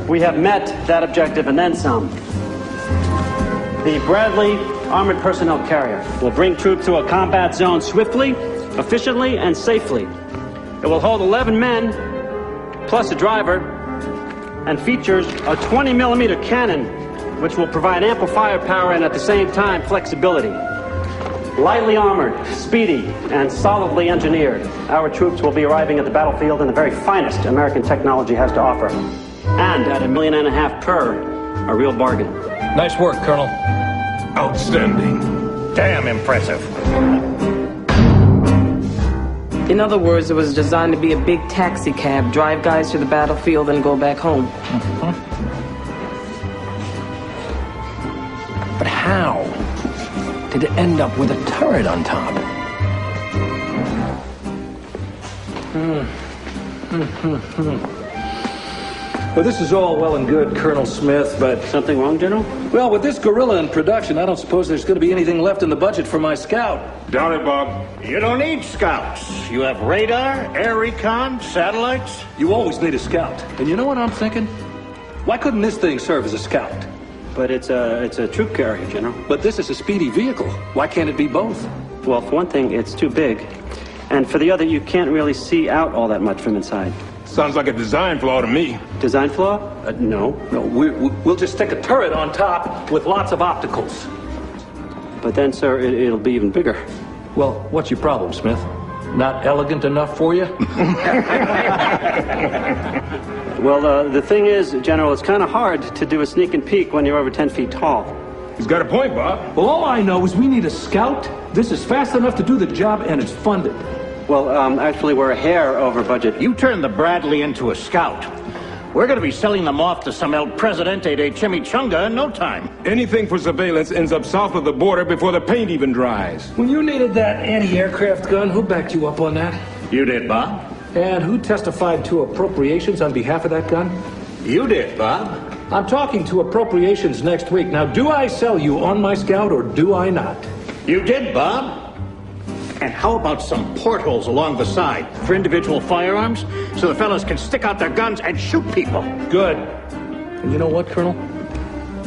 we have met that objective and then some. The Bradley Armored Personnel Carrier will bring troops to a combat zone swiftly, efficiently, and safely. It will hold 11 men, plus a driver, and features a 20-millimeter cannon, which will provide ample firepower and at the same time flexibility. Lightly armored, speedy, and solidly engineered, our troops will be arriving at the battlefield in the very finest American technology has to offer. And at $1.5 million per, a real bargain. Nice work, Colonel. Outstanding. Damn impressive. In other words, it was designed to be a big taxi cab, drive guys to the battlefield and go back home. But how did it end up with a turret on top? Well, this is all well and good, Colonel Smith, but... Something wrong, General? Well, with this gorilla in production, I don't suppose there's going to be anything left in the budget for my scout. Doubt it, Bob. You don't need scouts. You have radar, air recon, satellites. You always need a scout. And you know what I'm thinking? Why couldn't this thing serve as a scout? But it's a troop carrier, General. But this is a speedy vehicle. Why can't it be both? Well, for one thing, it's too big. And for the other, you can't really see out all that much from inside. Sounds like a design flaw to me. Design flaw? No. No, we'll just stick a turret on top with lots of opticals. But then, sir, it'll be even bigger. Well, what's your problem, Smith? Not elegant enough for you? Well, the thing is, General, it's kind of hard to do a sneak and peek when you're over 10 feet tall. He's got a point, Bob. Well, all I know is we need a scout. This is fast enough to do the job, and it's funded. Well, actually, we're a hair over budget. You turned the Bradley into a scout. We're going to be selling them off to some El Presidente de Chimichanga in no time. Anything for surveillance ends up south of the border before the paint even dries. When you needed that anti-aircraft gun, who backed you up on that? You did, Bob. And who testified to appropriations on behalf of that gun? You did, Bob. I'm talking to appropriations next week. Now, do I sell you on my scout or do I not? You did, Bob. And how about some portholes along the side for individual firearms so the fellas can stick out their guns and shoot people? Good. And you know what, Colonel?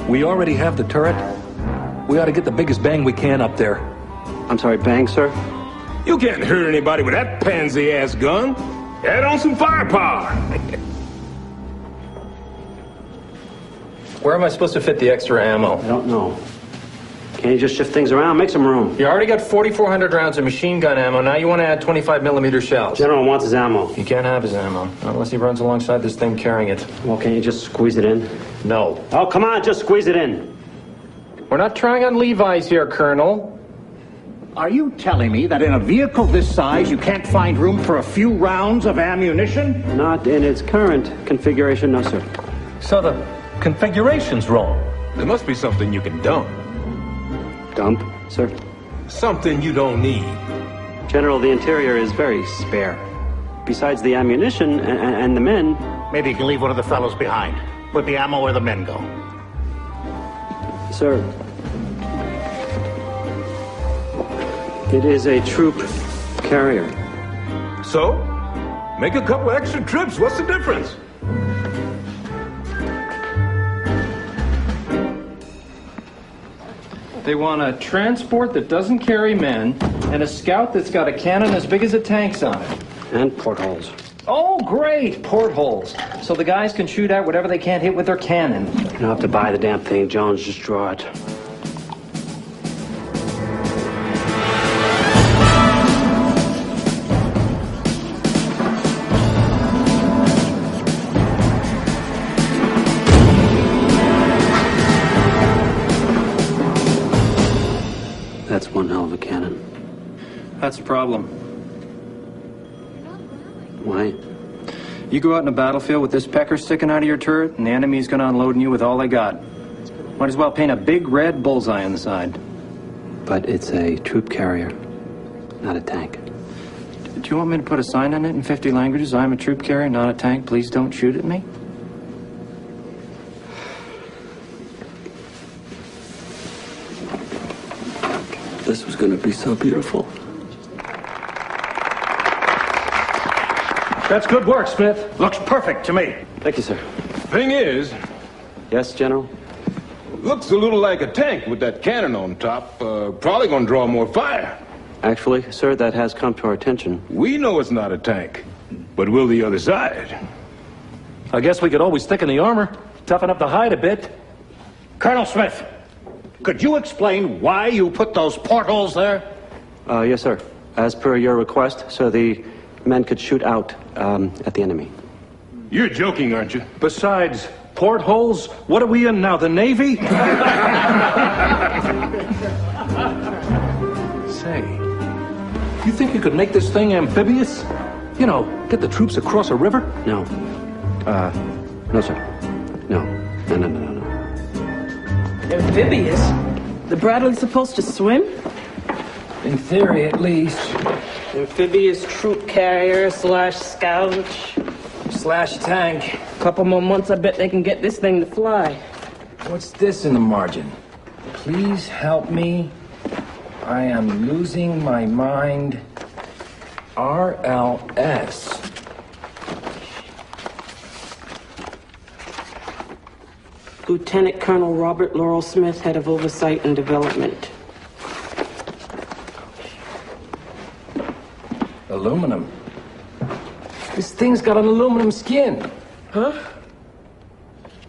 We already have the turret. We ought to get the biggest bang we can up there. I'm sorry, bang, sir? You can't hurt anybody with that pansy-ass gun. Add on some firepower. Where am I supposed to fit the extra ammo? I don't know. Can't you just shift things around? Make some room. You already got 4,400 rounds of machine gun ammo. Now you want to add 25-millimeter shells. General wants his ammo. You can't have his ammo unless he runs alongside this thing carrying it. Well, can't you just squeeze it in? No. Oh, come on, just squeeze it in. We're not trying on Levi's here, Colonel. Are you telling me that in a vehicle this size you can't find room for a few rounds of ammunition? Not in its current configuration, no, sir. So the configuration's wrong. There must be something you can dump. Dump, sir? Something you don't need. General, the interior is very spare. Besides the ammunition and the men... Maybe you can leave one of the fellows behind. Put the ammo where the men go. Sir, it is a troop carrier. So, make a couple extra trips. What's the difference? They want a transport that doesn't carry men and a scout that's got a cannon as big as a tank's on it. And portholes. Oh, great! Portholes. So the guys can shoot out whatever they can't hit with their cannon. You don't have to buy the damn thing, Jones. Just draw it. That's one hell of a cannon. That's a problem. Why? You go out in a battlefield with this pecker sticking out of your turret, and the enemy's going to unload on you with all they got. Might as well paint a big red bullseye on the side. But it's a troop carrier, not a tank. Do you want me to put a sign on it in 50 languages? I'm a troop carrier, not a tank. Please don't shoot at me. This was going to be so beautiful. That's good work, Smith. Looks perfect to me. Thank you, sir. Thing is, Yes, General? looks a little like a tank with that cannon on top. Probably gonna draw more fire. Actually, sir, that has come to our attention. We know it's not a tank, but will the other side? I guess we could always thicken the armor, toughen up the hide a bit. Colonel Smith, could you explain why you put those portholes there? Yes, sir. As per your request, so the men could shoot out at the enemy. You're joking, aren't you? Besides, portholes? What are we in now, the Navy? Say, you think you could make this thing amphibious? You know, get the troops across a river? No. No, sir. No. No. Amphibious? The Bradley's supposed to swim? In theory, at least. Amphibious troop carrier / scout. / tank. Couple more months, I bet they can get this thing to fly. What's this in the margin? Please help me. I am losing my mind. RLS. Lieutenant Colonel Robert Laurel Smith, head of oversight and development. Aluminum. This thing's got an aluminum skin. Huh?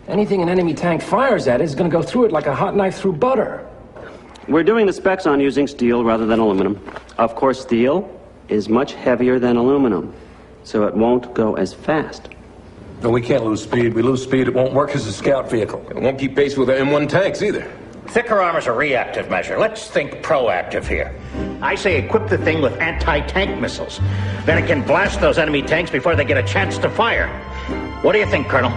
Anything an enemy tank fires at is gonna go through it like a hot knife through butter. We're doing the specs on using steel rather than aluminum. Of course, steel is much heavier than aluminum, so it won't go as fast. No, we can't lose speed. We lose speed, it won't work as a scout vehicle. It won't keep pace with the M1 tanks either. Thicker armor's a reactive measure. Let's think proactive here. I say equip the thing with anti-tank missiles. Then it can blast those enemy tanks before they get a chance to fire. What do you think, Colonel?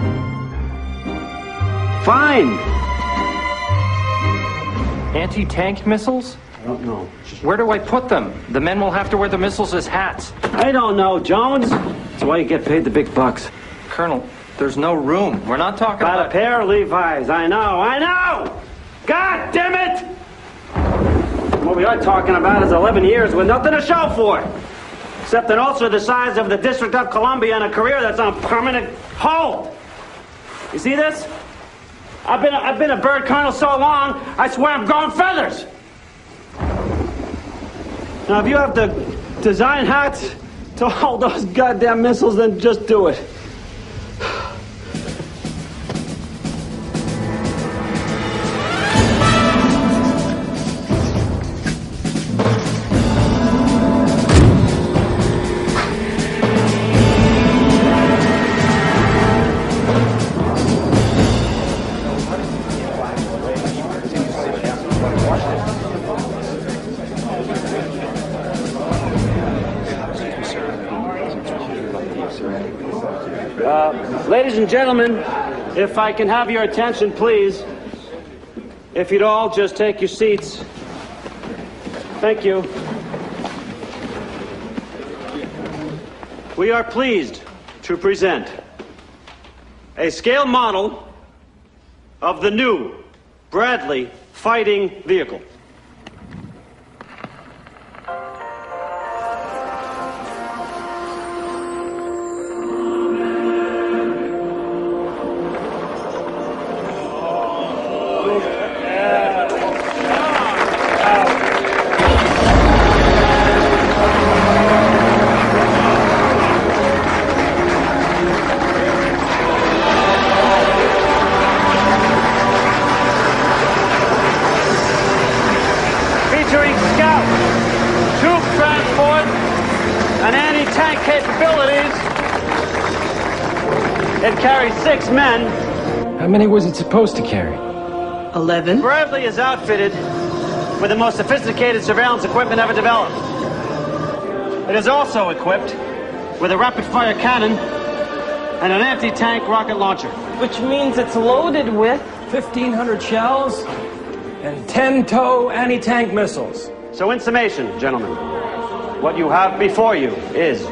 Fine! Anti-tank missiles? I don't know. Where do I put them? The men will have to wear the missiles as hats. I don't know, Jones. That's why you get paid the big bucks. Colonel, there's no room. We're not talking Got a about... pair of Levi's. I know! God damn it! What we are talking about is 11 years with nothing to show for it. Except an ulcer the size of the District of Columbia and a career that's on permanent hold. You see this? I've been a bird colonel so long, I swear I'm growing feathers. Now, if you have to design hats to hold those goddamn missiles, then just do it. Ladies and gentlemen, if I can have your attention, please. If you'd all just take your seats. Thank you. We are pleased to present a scale model of the new Bradley fighting vehicle. Featuring scout, troop transport, and anti-tank capabilities. It carries 6 men. How many was it supposed to carry? 11. Bradley is outfitted with the most sophisticated surveillance equipment ever developed. It is also equipped with a rapid-fire cannon and an anti-tank rocket launcher. Which means it's loaded with 1,500 shells and 10-tow anti-tank missiles. So in summation, gentlemen, what you have before you is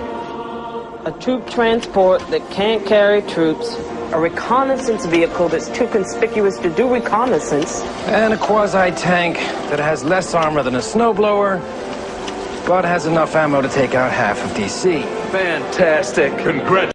a troop transport that can't carry troops, a reconnaissance vehicle that's too conspicuous to do reconnaissance, And a quasi-tank that has less armor than a snowblower, but has enough ammo to take out half of DC. Fantastic. Congratulations.